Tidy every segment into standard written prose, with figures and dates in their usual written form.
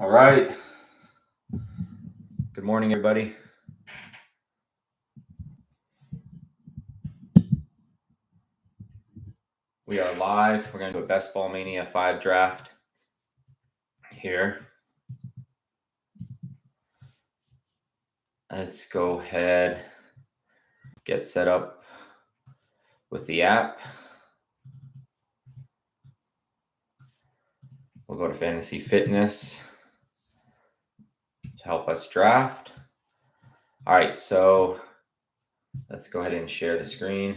All right. Good morning, everybody. We are live. We're going to do a Best Ball Mania 5 draft here. Let's go ahead, get set up with the app. We'll go to Fantasy Fitness to help us draft. All right, so let's go ahead and share the screen.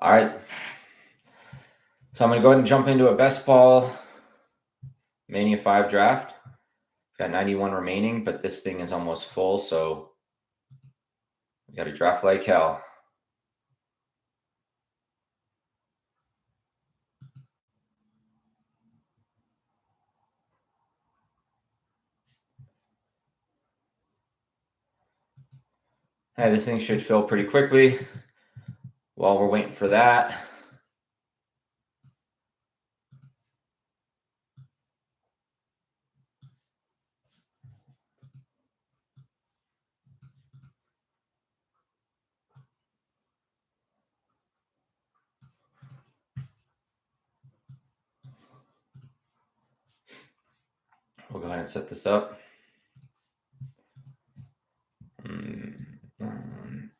All right. So I'm going to go ahead and jump into a Best Ball Mania 5 draft. Got 91 remaining, but this thing is almost full, so we got to draft like hell. Hey, this thing should fill pretty quickly. While we're waiting for that, we'll go ahead and set this up.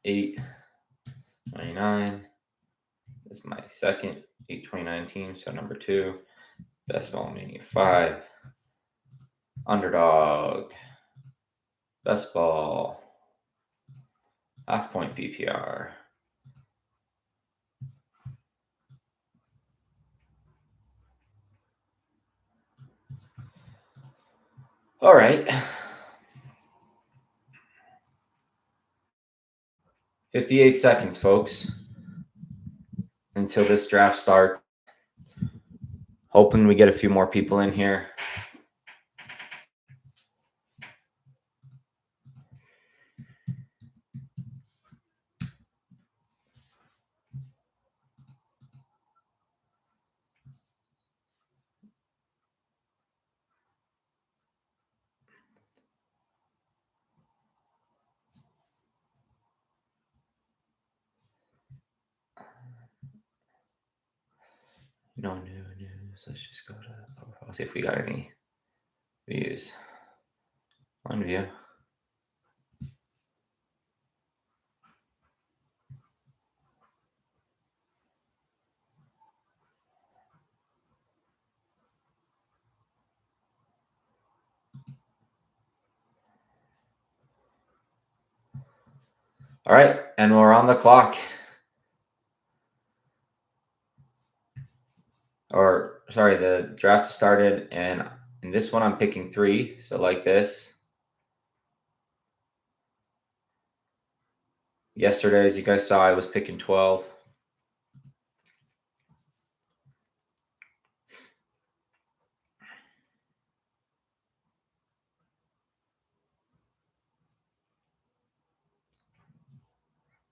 829. This is my second 829 team, so number 2. Best Ball Mania 5. Underdog. Best Ball. Half point PPR. All right. 58 seconds, folks, until this draft starts. Hoping we get a few more people in here. No new news. Let's just go to profile. See if we got any views. 1 view. All right, and we're on the clock. Or sorry, the draft started, and in this one I'm picking 3, so like this. Yesterday, as you guys saw, I was picking 12.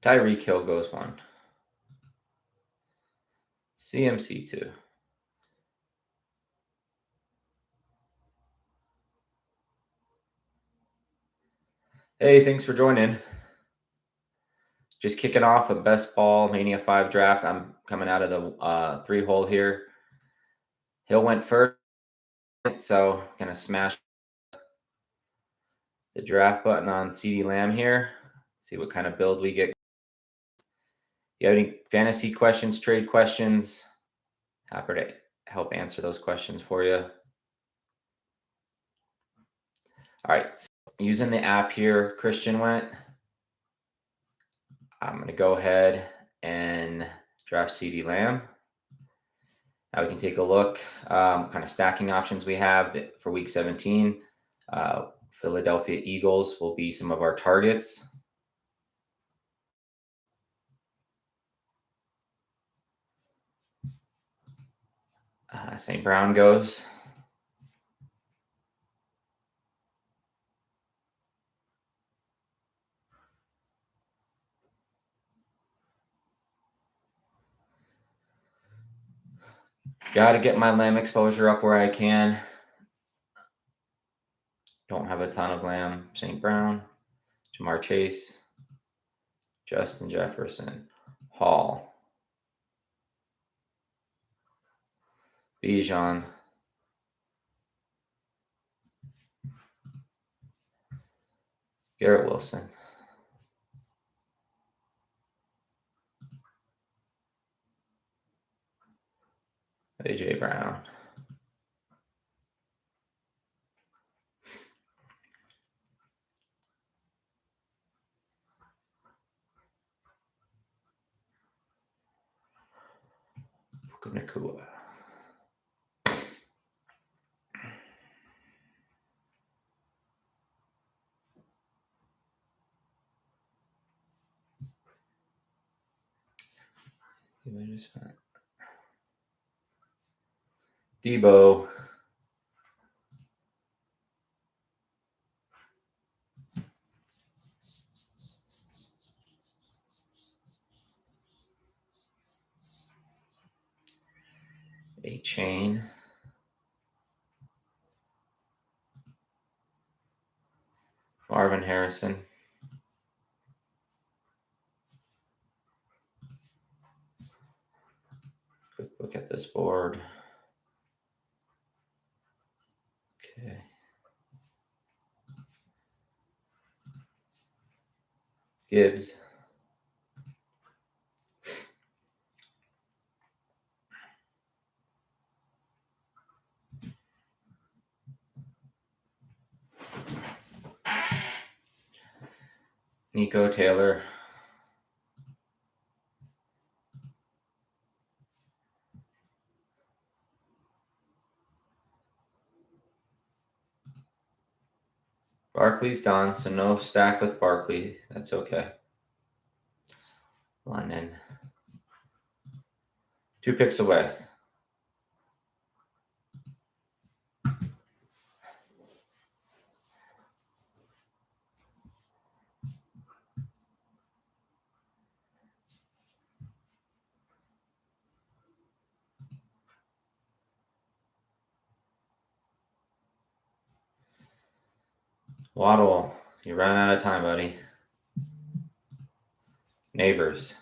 Tyreek Hill goes 1. CMC 2. Hey, thanks for joining. Just kicking off a Best Ball Mania 5 draft. I'm coming out of the 3-hole here. Hill went first, so gonna smash the draft button on CeeDee Lamb here. See what kind of build we get. If you have any fantasy questions, trade questions, happy to help answer those questions for you. All right, so using the app here, Christian went. I'm going to go ahead and draft CeeDee Lamb. Now we can take a look, kind of stacking options we have for week 17. Philadelphia Eagles will be some of our targets. St. Brown goes. Got to get my lamb exposure up where I can. Don't have a ton of lamb. St. Brown, Jamar Chase, Justin Jefferson, Hall, Bijan, Garrett Wilson, AJ Brown. Nakua. Debo. A chain. Marvin Harrison. Quick look at this board. Okay. Gibbs. Nico Taylor. Barkley's gone, so no stack with Barkley. That's okay. London. 2 picks away. Waddle, you ran out of time, buddy. Neighbors.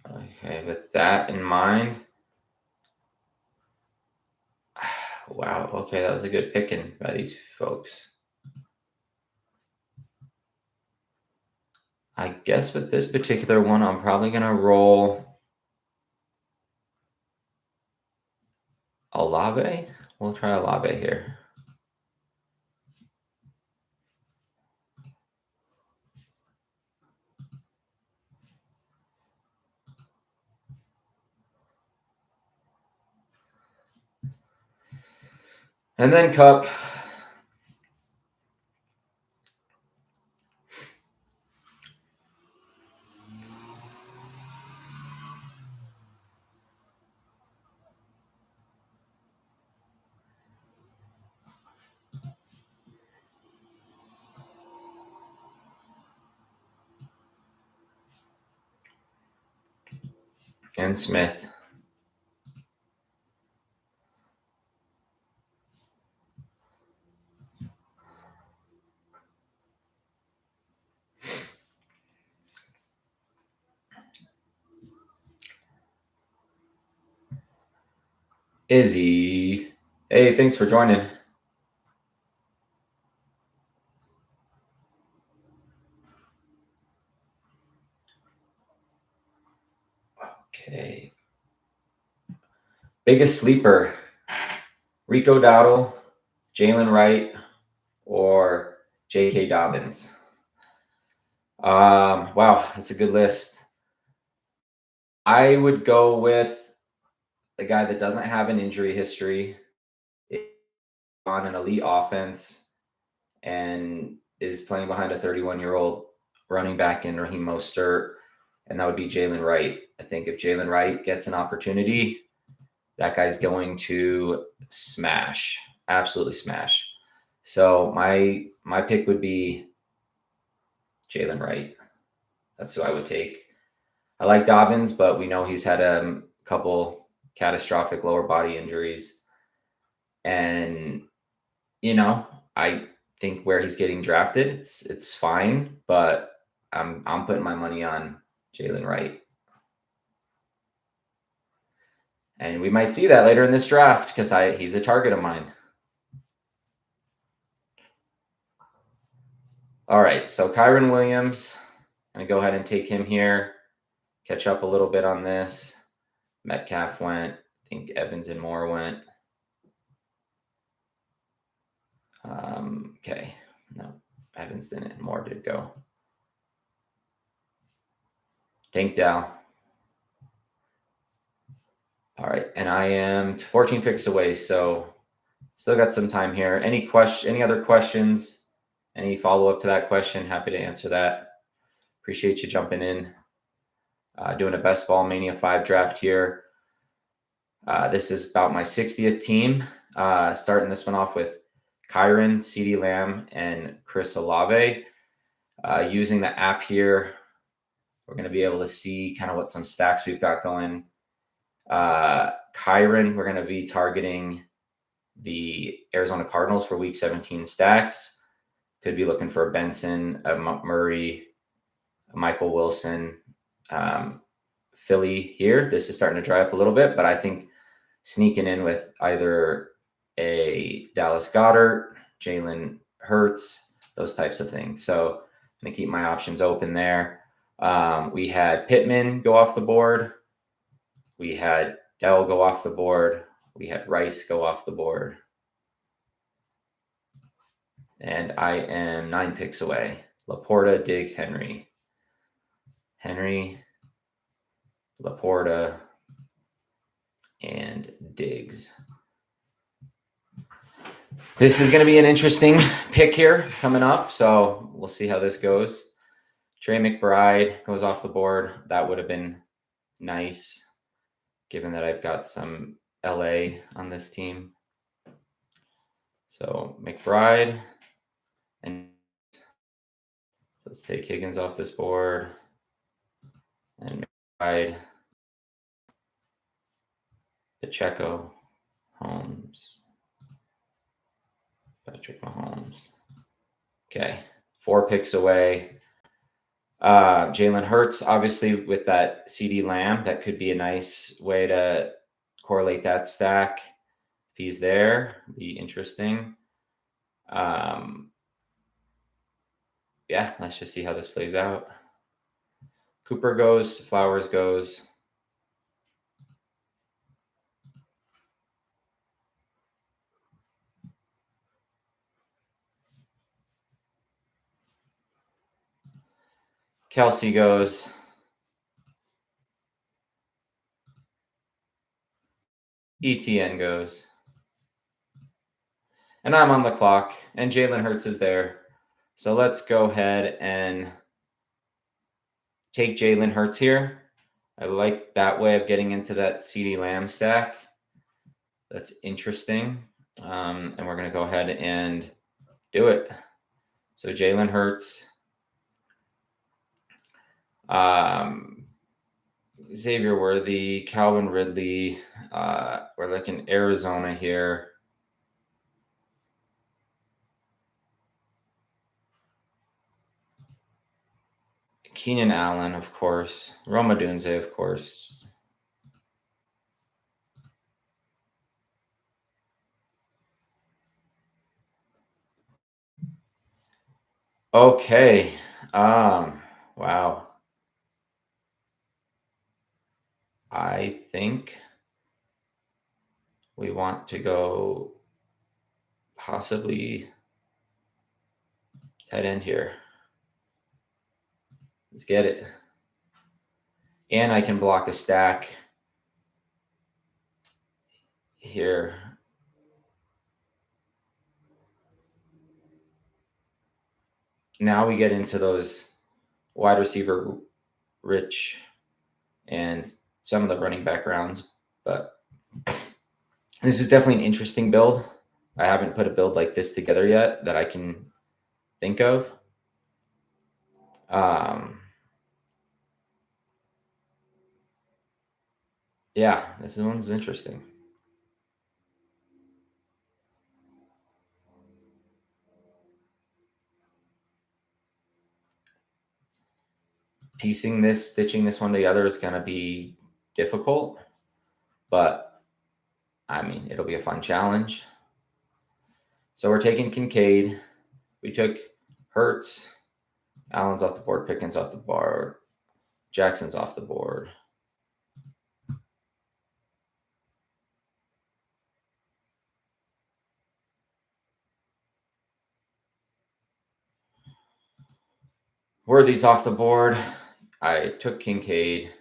Okay, with that in mind. Wow, okay, that was a good picking by these folks. I guess with this particular one, I'm probably going to roll Olave. We'll try Olave here. And then Cup. And Smith. Izzy. Hey, thanks for joining. Okay. Biggest sleeper. Rico Dowdle, Jalen Wright, or J.K. Dobbins. Wow, that's a good list. I would go with the guy that doesn't have an injury history, on an elite offense, and is playing behind a 31-year-old running back in Raheem Mostert, and that would be Jalen Wright. I think if Jalen Wright gets an opportunity, that guy's going to smash, absolutely smash. So my pick would be Jalen Wright. That's who I would take. I like Dobbins, but we know he's had a couple catastrophic lower body injuries. And, I think where he's getting drafted, it's fine, but I'm putting my money on Jalen Wright. And we might see that later in this draft because he's a target of mine. All right, so Kyron Williams, I'm going to go ahead and take him here, catch up a little bit on this. Metcalf went. I think Evans and Moore went. Okay. No, Evans didn't. Moore did go. Tank Dow. All right, and I am 14 picks away, so still got some time here. Any other questions? Any follow-up to that question? Happy to answer that. Appreciate you jumping in. Doing a Best Ball Mania 5 draft here. This is about my 60th team. Starting this one off with Kyron, CeeDee Lamb, and Chris Olave. Using the app here, we're going to be able to see kind of what some stacks we've got going. Kyron, we're going to be targeting the Arizona Cardinals for Week 17 stacks. Could be looking for a Benson, a Murray, a Michael Wilson, Philly here. This is starting to dry up a little bit, but I think sneaking in with either a Dallas Goedert, Jalen Hurts, those types of things. So I'm going to keep my options open there. We had Pittman go off the board. We had Dell go off the board. We had Rice go off the board. And I am 9 picks away. Laporta, Diggs, Henry, Laporta, and Diggs. This is going to be an interesting pick here coming up, so we'll see how this goes. Trey McBride goes off the board. That would have been nice, given that I've got some LA on this team. So McBride, and let's take Higgins off this board, and McBride, Pacheco, Holmes, Patrick Mahomes. Okay, 4 picks away. Jalen Hurts, obviously, with that CeeDee Lamb, that could be a nice way to correlate that stack. If he's there, be interesting. Yeah, let's just see how this plays out. Cooper goes, Flowers goes. Kelsey goes. ETN goes. And I'm on the clock, and Jalen Hurts is there. So let's go ahead and take Jalen Hurts here. I like that way of getting into that CeeDee Lamb stack. That's interesting. And we're going to go ahead and do it. So Jalen Hurts. Xavier Worthy, Calvin Ridley. We're looking Arizona here. Keenan Allen, of course. Rome Odunze, of course. Okay. Wow. I think we want to go possibly tight end here. Let's get it. And I can block a stack here. Now we get into those wide receiver rich and some of the running back rounds, but this is definitely an interesting build. I haven't put a build like this together yet that I can think of. Yeah, this one's interesting. Stitching this one together is going to be difficult, but I mean, it'll be a fun challenge. So we're taking Kincaid. We took Hertz. Allen's off the board. Pickens off the board. Jackson's off the board. Worthy's off the board. I took Kincaid.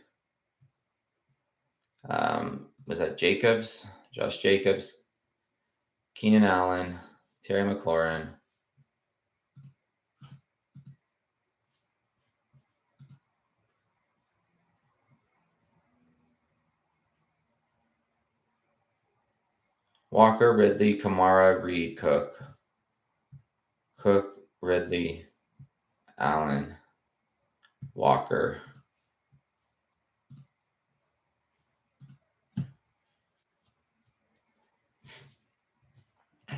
Was that Jacobs? Josh Jacobs, Keenan Allen, Terry McLaurin. Walker, Ridley, Kamara, Reed, Cook. Cook, Ridley, Allen, Walker.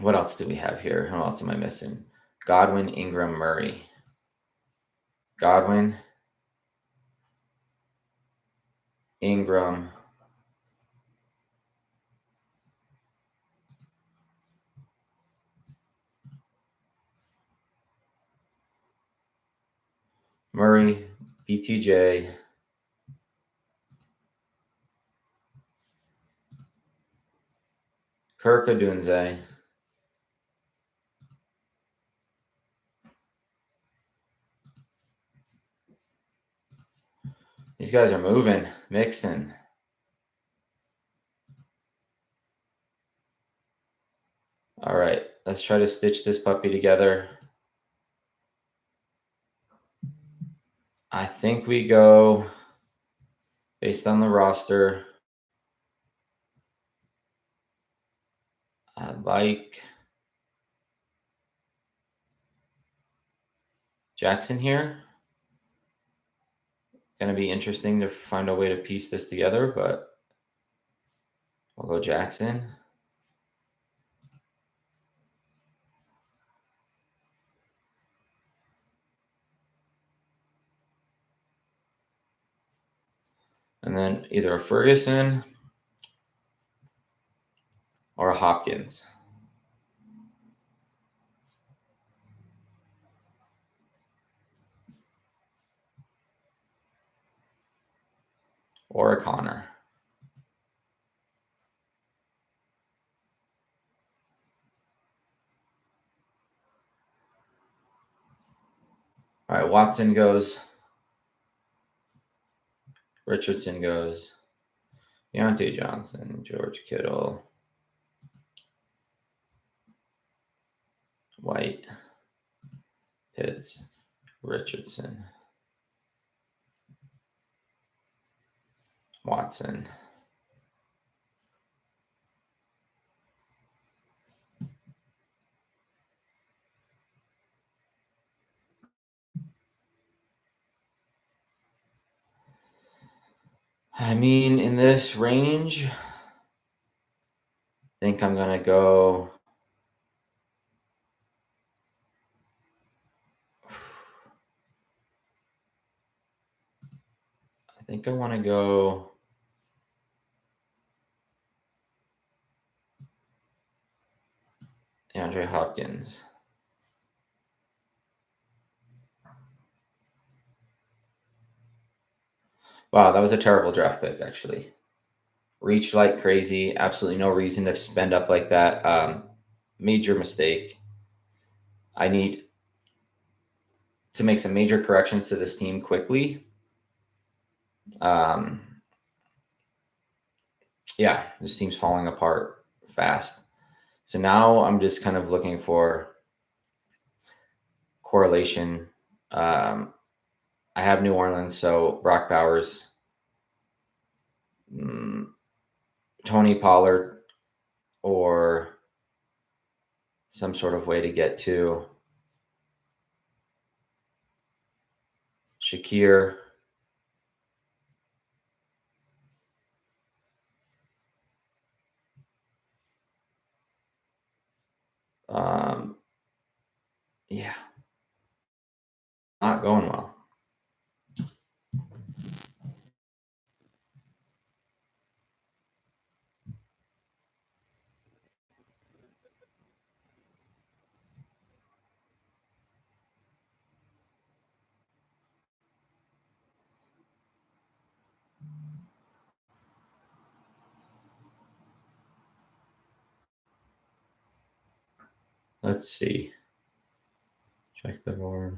What else do we have here? Who else am I missing? Godwin, Ingram, Murray. Godwin, Ingram, Murray, BTJ, Kirk Odunze. These guys are moving, mixing. All right, let's try to stitch this puppy together. I think we go based on the roster. I like Jackson here. Going to be interesting to find a way to piece this together, but we'll go Jackson. And then either a Ferguson or a Hopkins. Or a Connor. All right, Watson goes. Richardson goes. Deontay Johnson, George Kittle, White, Pitts, Richardson, Watson. I mean, in this range, I think I'm going to go. I think I want to go. DeAndre Hopkins. Wow, that was a terrible draft pick, actually. Reached like crazy. Absolutely no reason to spend up like that. Major mistake. I need to make some major corrections to this team quickly. Yeah, this team's falling apart fast. So now I'm just kind of looking for correlation. I have New Orleans, so Brock Bowers, Tony Pollard, or some sort of way to get to Shakir. Um, yeah, not going well. Let's see. Check the board.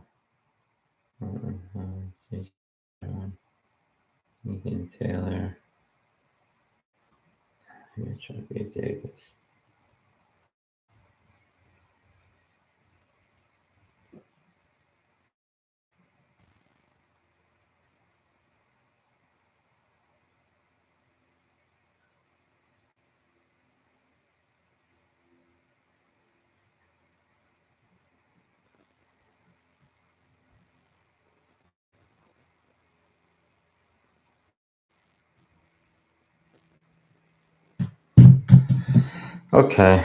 Ethan Taylor. Richard B. Davis. Okay.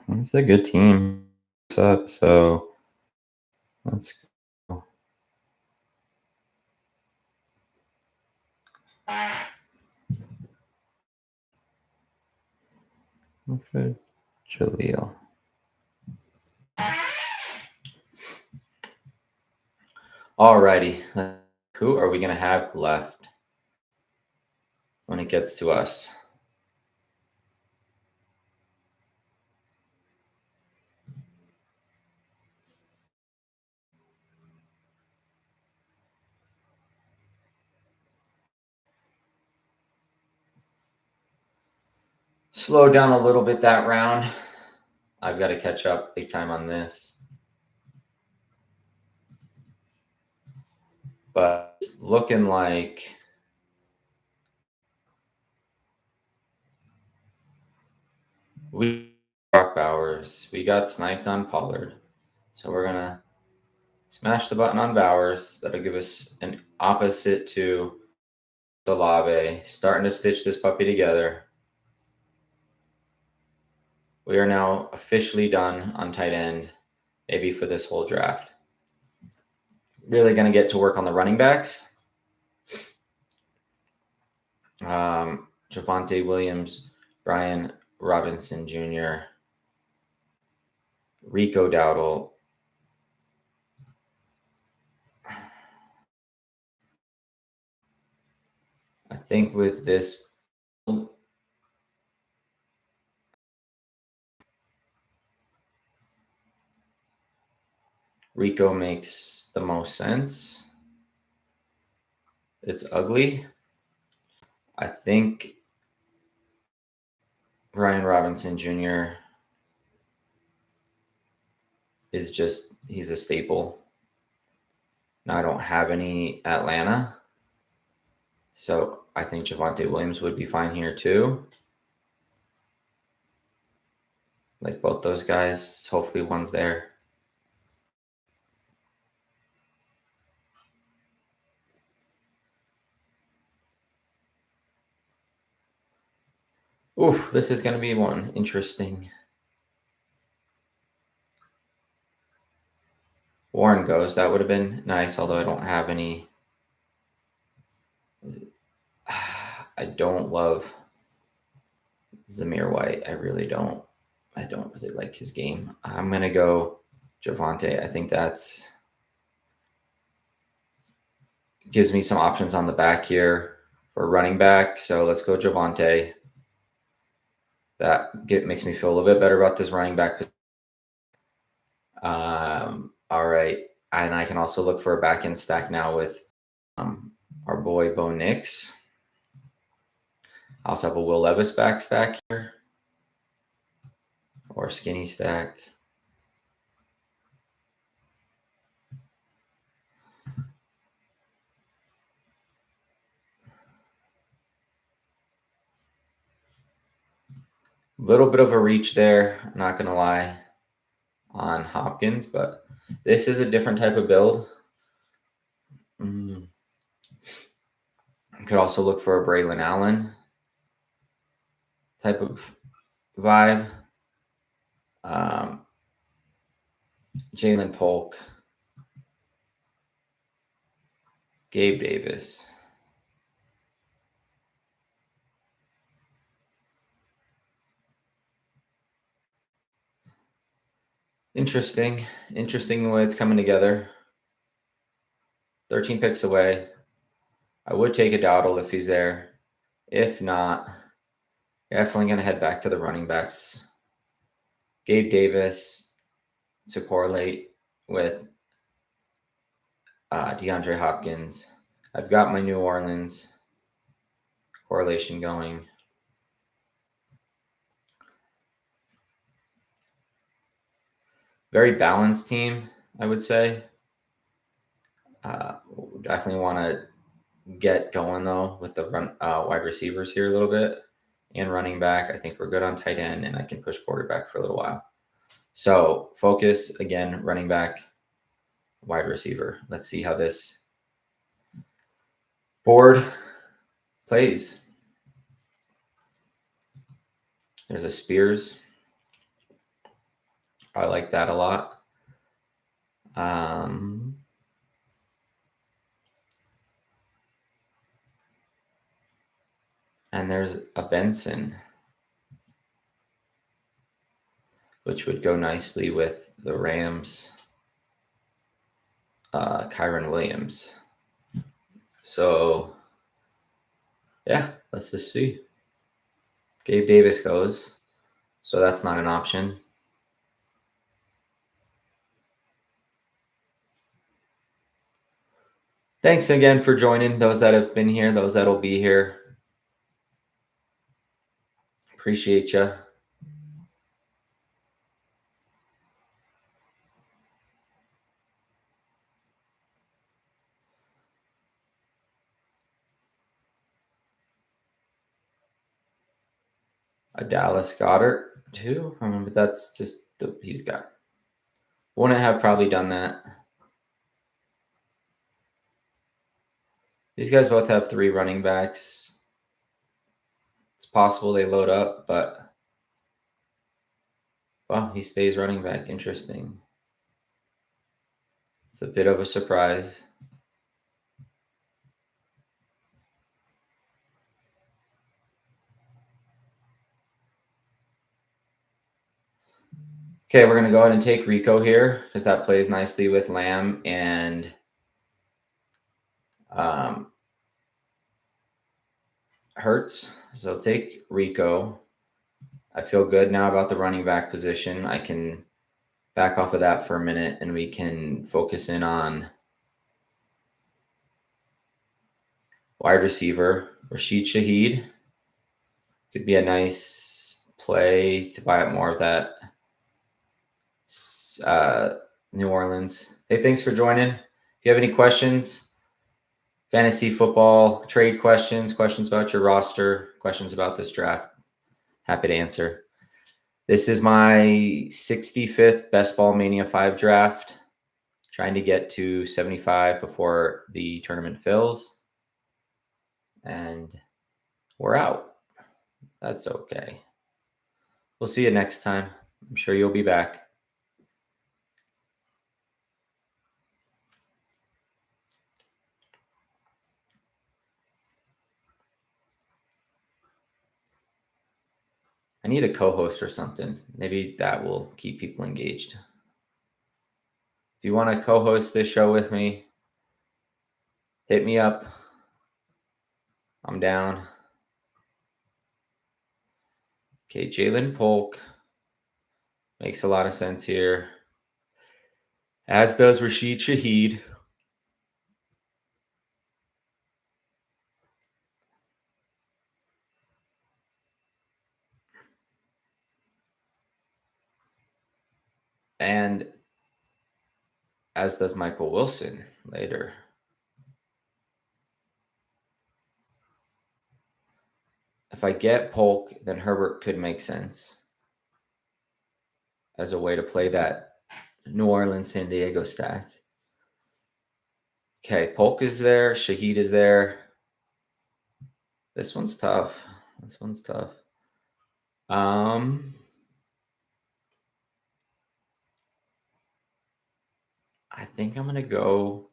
It's a good team. What's up? So let's go. Let's go Jaleel. Alrighty. Who are we gonna have left when it gets to us? Slow down a little bit that round. I've got to catch up big time on this. But it's looking like we Brock Bowers. We got sniped on Pollard. So we're gonna smash the button on Bowers. That'll give us an opposite to Salave. Starting to stitch this puppy together. We are now officially done on tight end, maybe for this whole draft. Really going to get to work on the running backs. Javonte Williams, Brian Robinson Jr., Rico Dowdle. I think with this, Rico makes the most sense. It's ugly. I think Brian Robinson Jr. is just, he's a staple. Now I don't have any Atlanta. So I think Javonte Williams would be fine here too. Like both those guys, hopefully one's there. Ooh, this is going to be one interesting. Warren goes. That would have been nice, although I don't have any. I don't love Zamir White. I really don't. I don't really like his game. I'm going to go Javonte. I think that's gives me some options on the back here for running back. So let's go Javonte. That makes me feel a little bit better about this running back. All right. And I can also look for a back end stack now with our boy Bo Nix. I also have a Will Levis back stack here or skinny stack. Little bit of a reach there, I'm not going to lie, on Hopkins, but this is a different type of build. Could also look for a Braylon Allen type of vibe. Jalen Polk, Gabe Davis. Interesting the way it's coming together. 13 picks away. I would take a Dowdle if he's there. If not, definitely going to head back to the running backs. Gabe Davis to correlate with DeAndre Hopkins. I've got my New Orleans correlation going. Very balanced team, I would say. Definitely want to get going though with the wide receivers here a little bit and running back. I think we're good on tight end, and I can push quarterback for a little while. So focus again, running back, wide receiver. Let's see how this board plays. There's a Spears. I like that a lot. And there's a Benson, which would go nicely with the Rams, Kyron Williams. So, yeah, let's just see. Gabe Davis goes, so that's not an option. Thanks again for joining, those that have been here, those that will be here. Appreciate you. A Dallas Goddard too. I mean, but that's just he's got. Wouldn't have probably done that. These guys both have 3 running backs. It's possible they load up, but well, he stays running back. Interesting. It's a bit of a surprise. Okay, we're going to go ahead and take Rico here because that plays nicely with Lamb and Hurts. So take Rico. I feel good now about the running back position. I can back off of that for a minute and we can focus in on wide receiver. Rashid Shaheed could be a nice play to buy up more of that New Orleans. Hey, thanks for joining. If you have any questions, fantasy football, trade questions about your roster, questions about this draft, happy to answer. This is my 65th Best Ball Mania 5 draft. Trying to get to 75 before the tournament fills. And we're out. That's okay. We'll see you next time. I'm sure you'll be back. I need a co-host or something. Maybe that will keep people engaged. If you want to co-host this show with me, hit me up. I'm down. Okay, Jalen Polk makes a lot of sense here. As does Rashid Shaheed. And as does Michael Wilson later. If I get Polk, then Herbert could make sense as a way to play that New Orleans San Diego stack. Okay, Polk is there. Shaheed is there. This one's tough. I think I'm gonna go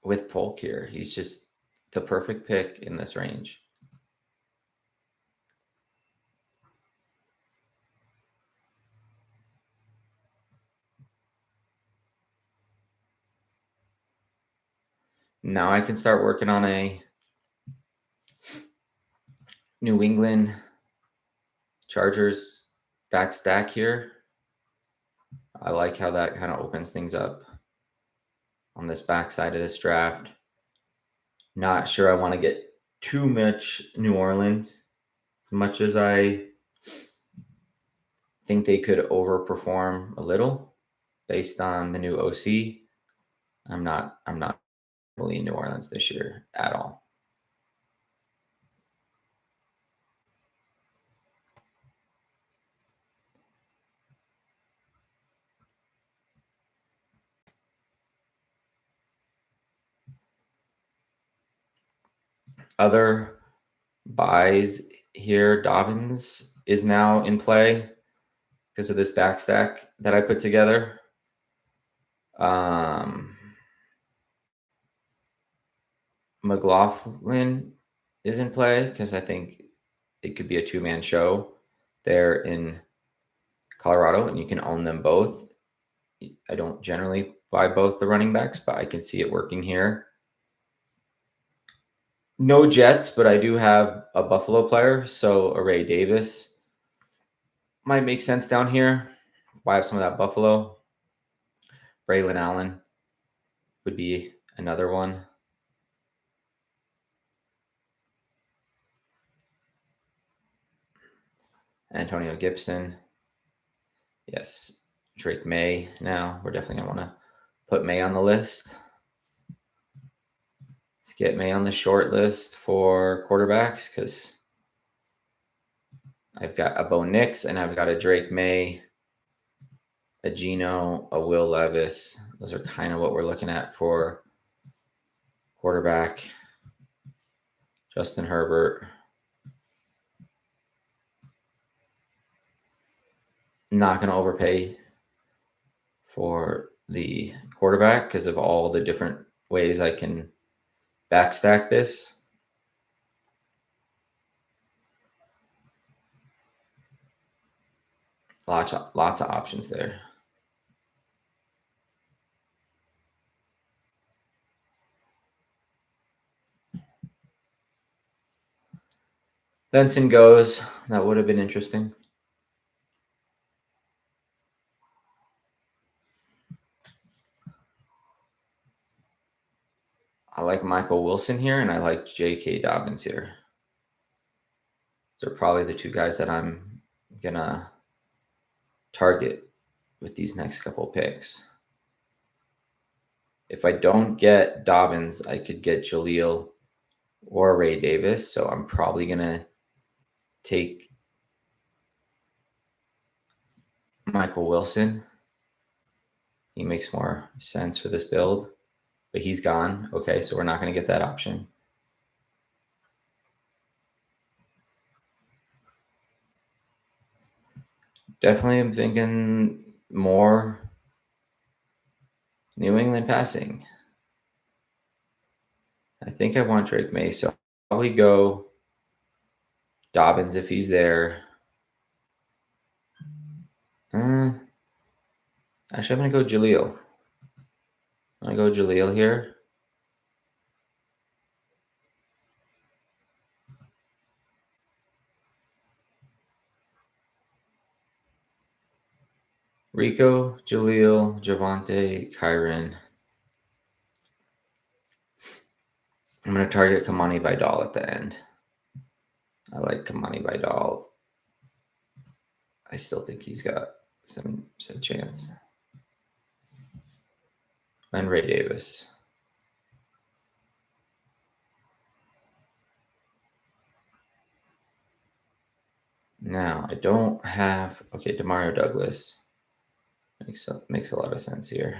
with Polk here. He's just the perfect pick in this range. Now I can start working on a New England Chargers back stack here. I like how that kind of opens things up on this back side of this draft. Not sure I want to get too much New Orleans, as much as I think they could overperform a little based on the new OC. I'm not really in New Orleans this year at all. Other buys here, Dobbins is now in play because of this back stack that I put together. McLaughlin is in play because I think it could be a two-man show there in Colorado, and you can own them both. I don't generally buy both the running backs, but I can see it working here. No Jets, but I do have a Buffalo player, so a Ray Davis might make sense down here. Buy up some of that Buffalo. Braylon Allen would be another one. Antonio Gibson. Yes. Drake May now. We're definitely going to want to put May on the list. Let's get May on the short list for quarterbacks because I've got a Bo Nix and I've got a Drake May, a Geno, a Will Levis. Those are kind of what we're looking at for quarterback. Justin Herbert. Not going to overpay for the quarterback because of all the different ways I can backstack this. Lots of options there. Benson goes. That would have been interesting. I like Michael Wilson here, and I like J.K. Dobbins here. They're probably the two guys that I'm going to target with these next couple picks. If I don't get Dobbins, I could get Jaleel or Ray Davis. So I'm probably going to take Michael Wilson. He makes more sense for this build, but he's gone. Okay, so we're not going to get that option. Definitely am thinking more New England passing. I think I want Drake May, so I'll probably go Dobbins if he's there. Actually, I'm going to go Jaleel. I'm going to go Jaleel here. Rico, Jaleel, Javonte, Kyron. I'm going to target Kamani Vidal at the end. I like Kamani Vidal. I still think he's got some chance. And Ray Davis. Now, I don't have... Okay, Demario Douglas. Makes a lot of sense here.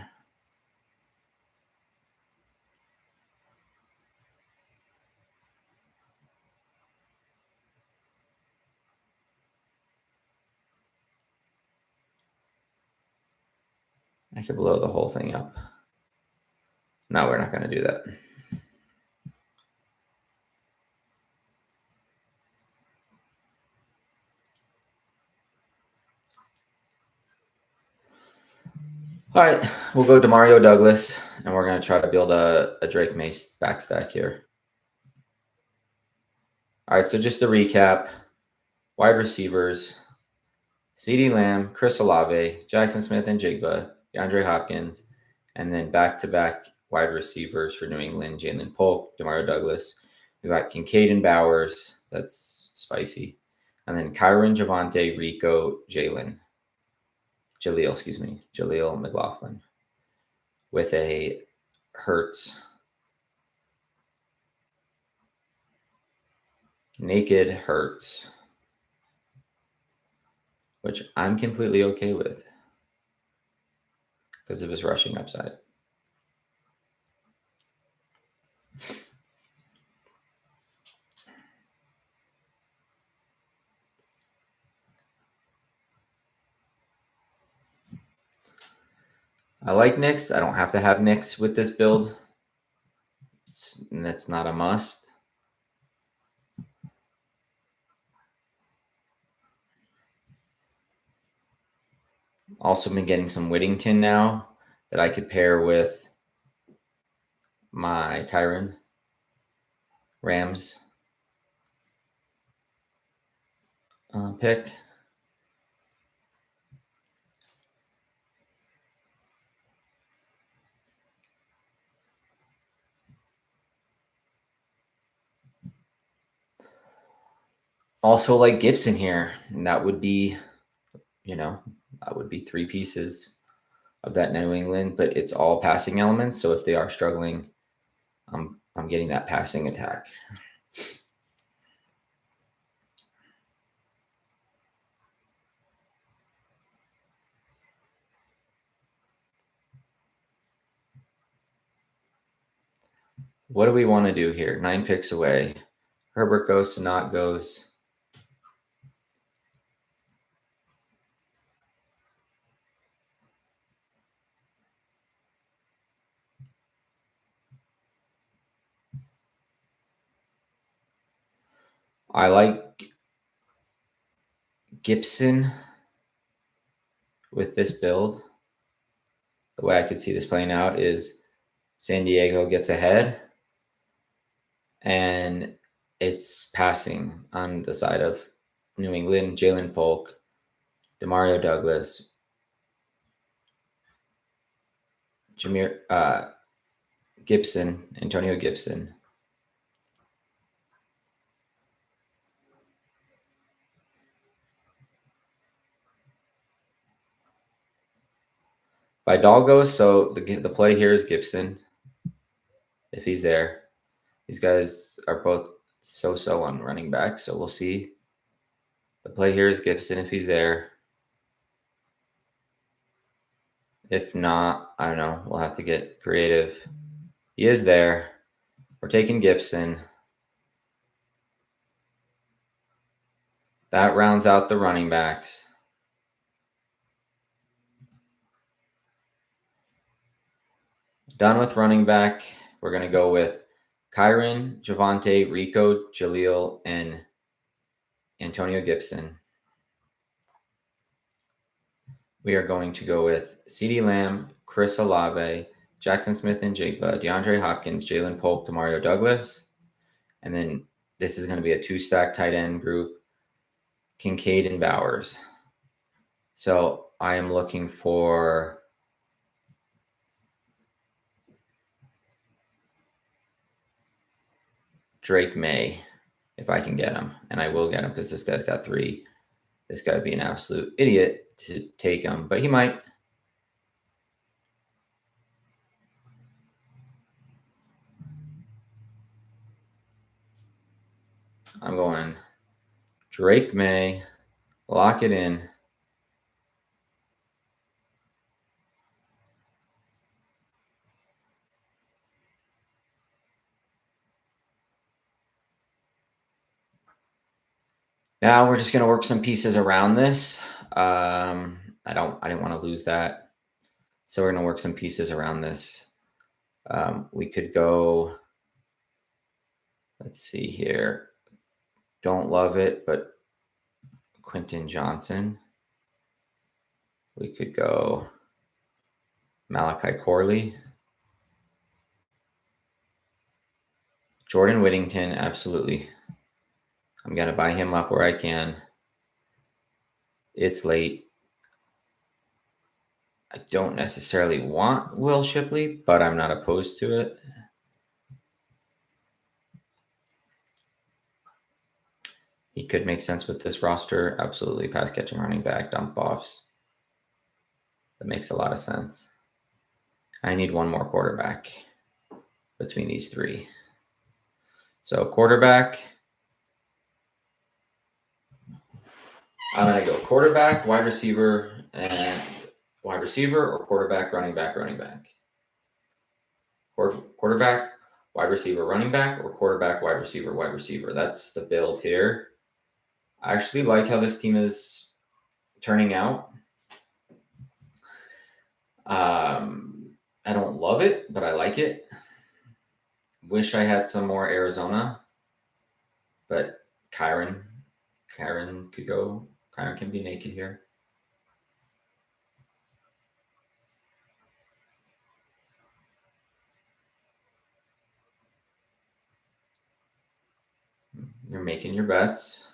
I could blow the whole thing up. No, we're not going to do that. All right, we'll go to Mario Douglas, and we're going to try to build a Drake Mace backstack here. All right, so just to recap, wide receivers, CeeDee Lamb, Chris Olave, Jackson Smith and Jigba, DeAndre Hopkins, and then back-to-back wide receivers for New England, Jalen Polk, Demario Douglas. We got Kincaid and Bowers. That's spicy. And then Kyron, Javonte, Rico, Jaleel McLaughlin with a Hurts, naked Hurts, which I'm completely okay with because of his rushing upside. I like Knicks. I don't have to have Knicks with this build. That's not a must. Also been getting some Whittington now that I could pair with my Kyron Rams pick. Also like Gibson here, and that would be, that would be 3 pieces of that New England, but it's all passing elements. So if they are struggling, I'm getting that passing attack. What do we want to do here? 9 picks away. Herbert goes, Sanat goes. I like Gibson with this build. The way I could see this playing out is San Diego gets ahead and it's passing on the side of New England. Jalen Polk, Demario Douglas, Gibson, Antonio Gibson. Fidalgo, so the play here is Gibson, if he's there. These guys are both so on running back, so we'll see. The play here is Gibson if he's there. If not, I don't know. We'll have to get creative. He is there. We're taking Gibson. That rounds out the running backs. Done with running back. We're going to go with Kyron, Javonte, Rico, Jaleel, and Antonio Gibson. We are going to go with CeeDee Lamb, Chris Olave, Jackson Smith and Jigba, DeAndre Hopkins, Jalen Polk, Demario Douglas. And then this is going to be a 2-stack tight end group, Kincaid and Bowers. So I am looking for Drake May, if I can get him. And I will get him because this guy's got 3. This guy would be an absolute idiot to take him, but he might. I'm going Drake May, lock it in. Now we're just going to work some pieces around this. I didn't want to lose that. So we're going to work some pieces around this. We could go, let's see here. Don't love it, but Quentin Johnson. We could go Malachi Corley. Jordan Whittington, absolutely. I'm going to buy him up where I can. It's late. I don't necessarily want Will Shipley, but I'm not opposed to it. He could make sense with this roster. Absolutely. Pass catching running back, dump offs. That makes a lot of sense. I need one more quarterback between these three. So quarterback. I'm going to go quarterback, wide receiver, and wide receiver, or quarterback, running back, running back. Quarterback, wide receiver, running back, or quarterback, wide receiver, wide receiver. That's the build here. I actually like how this team is turning out. I don't love it, but I like it. Wish I had some more Arizona, but Kyron could go. Kyron can be naked here. You're making your bets.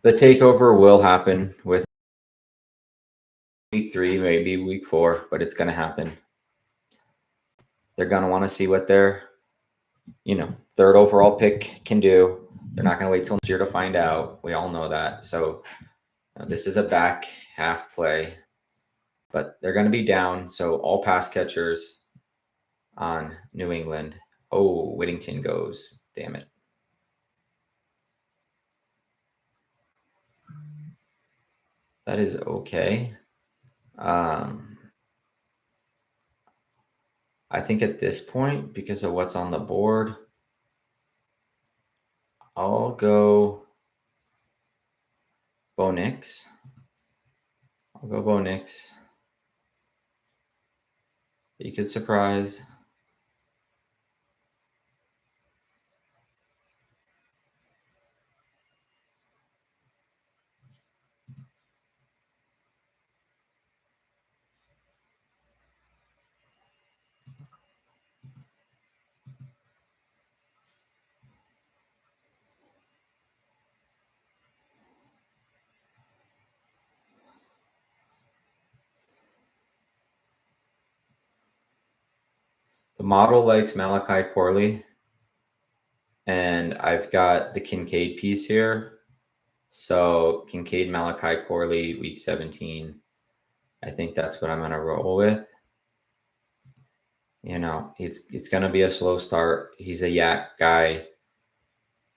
The takeover will happen with week 3, maybe week 4, but it's going to happen. They're going to want to see what their, third overall pick can do. They're not going to wait till next year to find out. We all know that. So this is a back half play, but they're going to be down. So all pass catchers on New England. Oh, Whittington goes. Damn it. That is okay. I think at this point, because of what's on the board, I'll go Bo Nix. You could surprise. The model likes Malachi Corley, and I've got the Kincaid piece here. So Kincaid, Malachi Corley, week 17. I think that's what I'm going to roll with. It's going to be a slow start. He's a yak guy.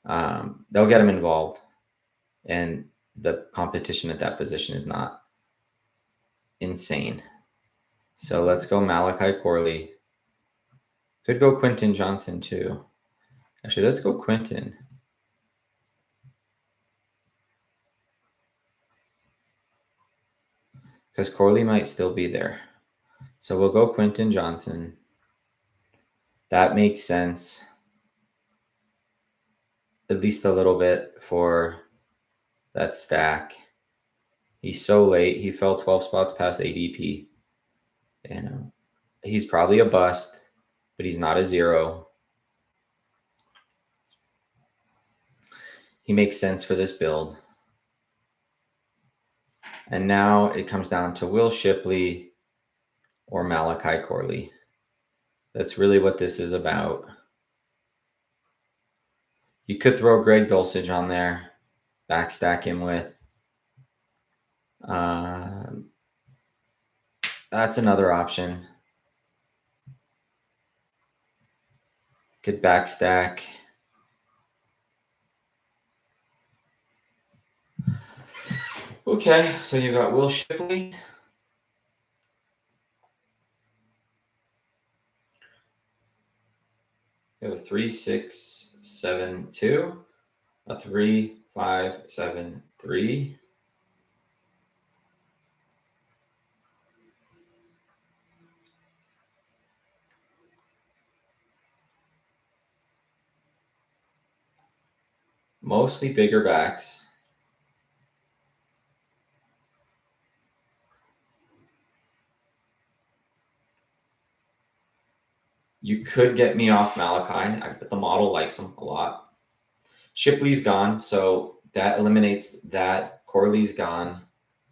They'll get him involved, and the competition at that position is not insane. So let's go Malachi Corley. Could go Quentin Johnson too. Actually, let's go Quentin. Because Corley might still be there. So we'll go Quentin Johnson. That makes sense. At least a little bit for that stack. He's so late. He fell 12 spots past ADP. He's probably a bust, but he's not a 0. He makes sense for this build. And now it comes down to Will Shipley or Malachi Corley. That's really what this is about. You could throw Greg Dulcich on there, backstack him with. That's another option. Good back stack. Okay, so you got Will Shipley. You have a 3-6-7-2, a 3-5-7-3. Mostly bigger backs. You could get me off Malachi, but the model likes him a lot. Shipley's gone, so that eliminates that. Corley's gone.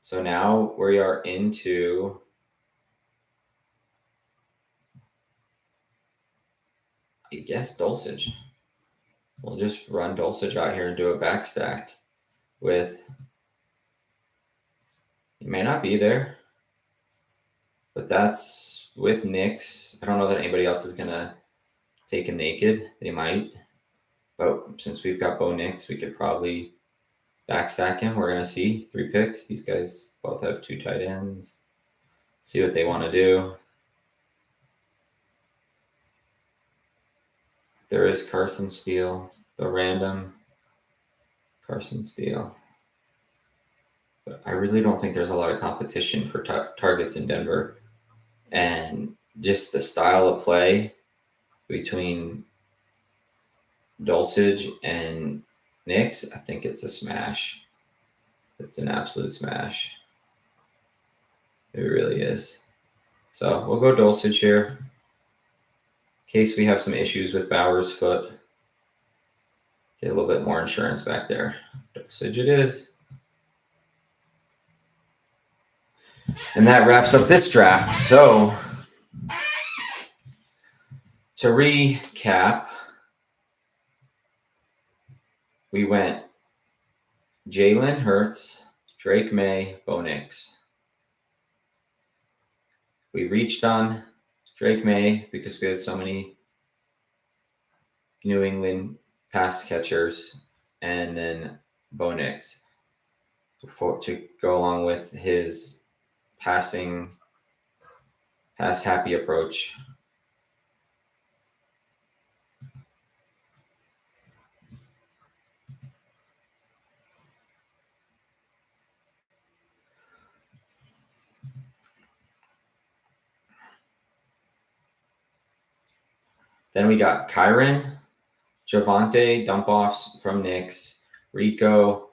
So now we are into, I guess, Dulcich. We'll just run Dulcich out here and do a back stack with, he may not be there, but that's with Nix. I don't know that anybody else is going to take a naked. They might, but since we've got Bo Nix, we could probably backstack him. We're going to see 3 picks. These guys both have 2 tight ends. See what they want to do. There is Carson Steele, the random Carson Steele. But I really don't think there's a lot of competition for targets in Denver. And just the style of play between Dulcich and Nix, I think it's a smash. It's an absolute smash. It really is. So we'll go Dulcich here. In case we have some issues with Bauer's foot. Get a little bit more insurance back there. Dulcich it is. And that wraps up this draft. So to recap, we went Jalen Hurts, Drake May, Bo Nix. We reached on Drake May because we had so many New England pass catchers, and then Bo Nix to go along with his pass happy approach. Then we got Kyron, Javonte dump offs from Knicks, Rico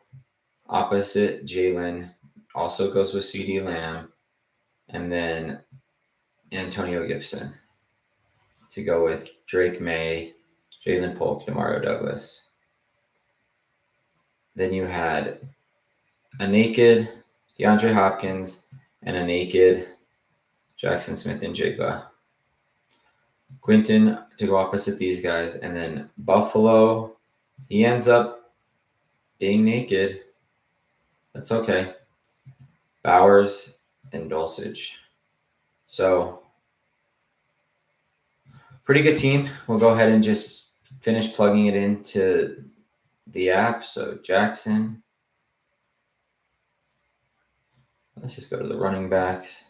opposite Jalen, also goes with CeeDee Lamb, and then Antonio Gibson to go with Drake May, Jalen Polk, Demario Douglas. Then you had a naked DeAndre Hopkins and a naked Jackson Smith and Jigba. Quinton to go opposite these guys, and then Buffalo, he ends up being naked. That's okay. Bowers and Dulcich. So pretty good team. We'll go ahead and just finish plugging it into the app. So Jackson. Let's just go to the running backs.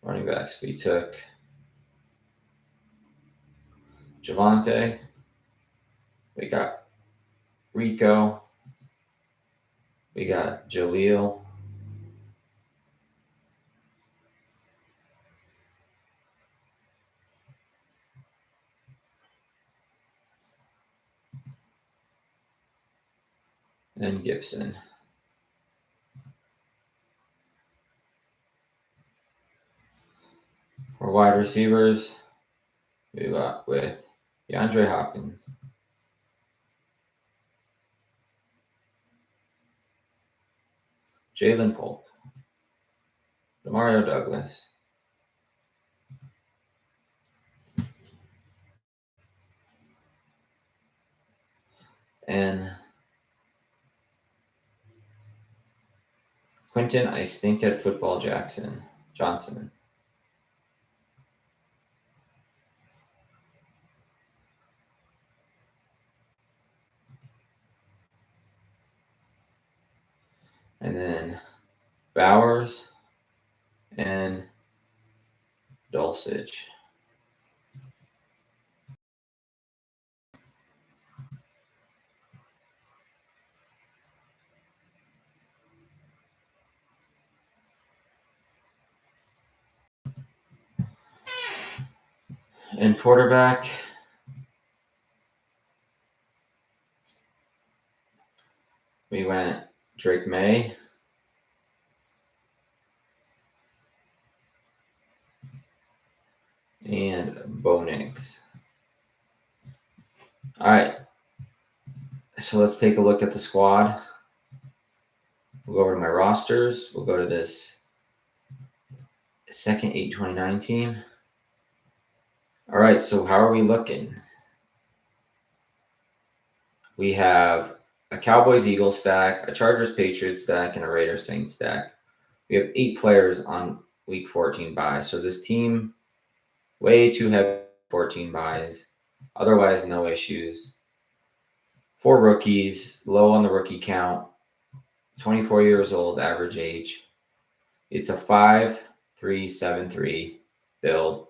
Running backs, we took Javonte. We got Rico. We got Jaleel. And Gibson. For wide receivers, we got with DeAndre Hopkins, Jalen Polk, Demario Douglas, and Quinton, I stink at football, Johnson. And then Bowers and Dulcich. And quarterback, we went Drake May. And Bo Nix. All right. So let's take a look at the squad. We'll go over to my rosters. We'll go to this second 829 team. All right. So how are we looking? We have a Cowboys Eagles stack, a Chargers Patriots stack, and a Raiders Saints stack. We have 8 players on week 14 buys. So this team, way too heavy 14 buys. Otherwise, no issues. 4 rookies, low on the rookie count, 24 years old, average age. It's a 5.373 build.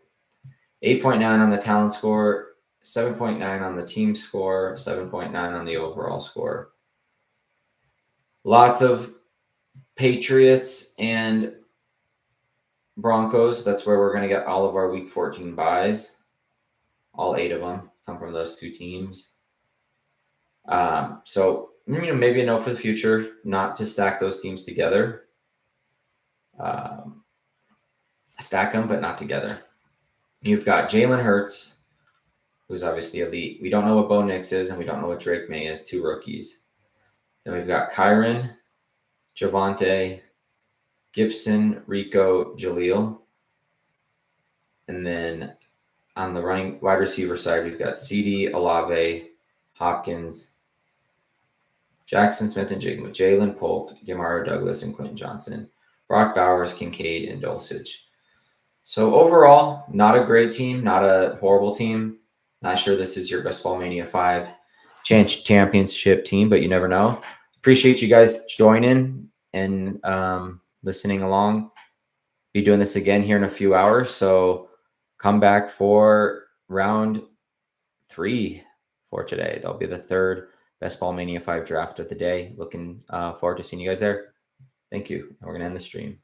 8.9 on the talent score, 7.9 on the team score, 7.9 on the overall score. Lots of Patriots and Broncos. That's where we're going to get all of our week 14 buys. All 8 of them come from those 2 teams. So maybe a note for the future, not to stack those teams together. Stack them, but not together. You've got Jalen Hurts, who's obviously elite. We don't know what Bo Nix is, and we don't know what Drake May is, 2 rookies. Then we've got Kyron, Javonte, Gibson, Rico, Jaleel. And then on the running wide receiver side, we've got CD, Olave, Hopkins, Jackson Smith and Jigma, Jalen Polk, Demario Douglas, and Quentin Johnson, Brock Bowers, Kincaid, and Dulcich. So overall, not a great team, not a horrible team. Not sure this is your Best Ball Mania 5 championship team, but you never know. Appreciate you guys joining and listening along. Be doing this again here in a few hours, so come back for round 3 for today. That'll be the 3rd Best Ball Mania 5 draft of the day. Looking forward to seeing you guys there. Thank you. And we're going to end the stream.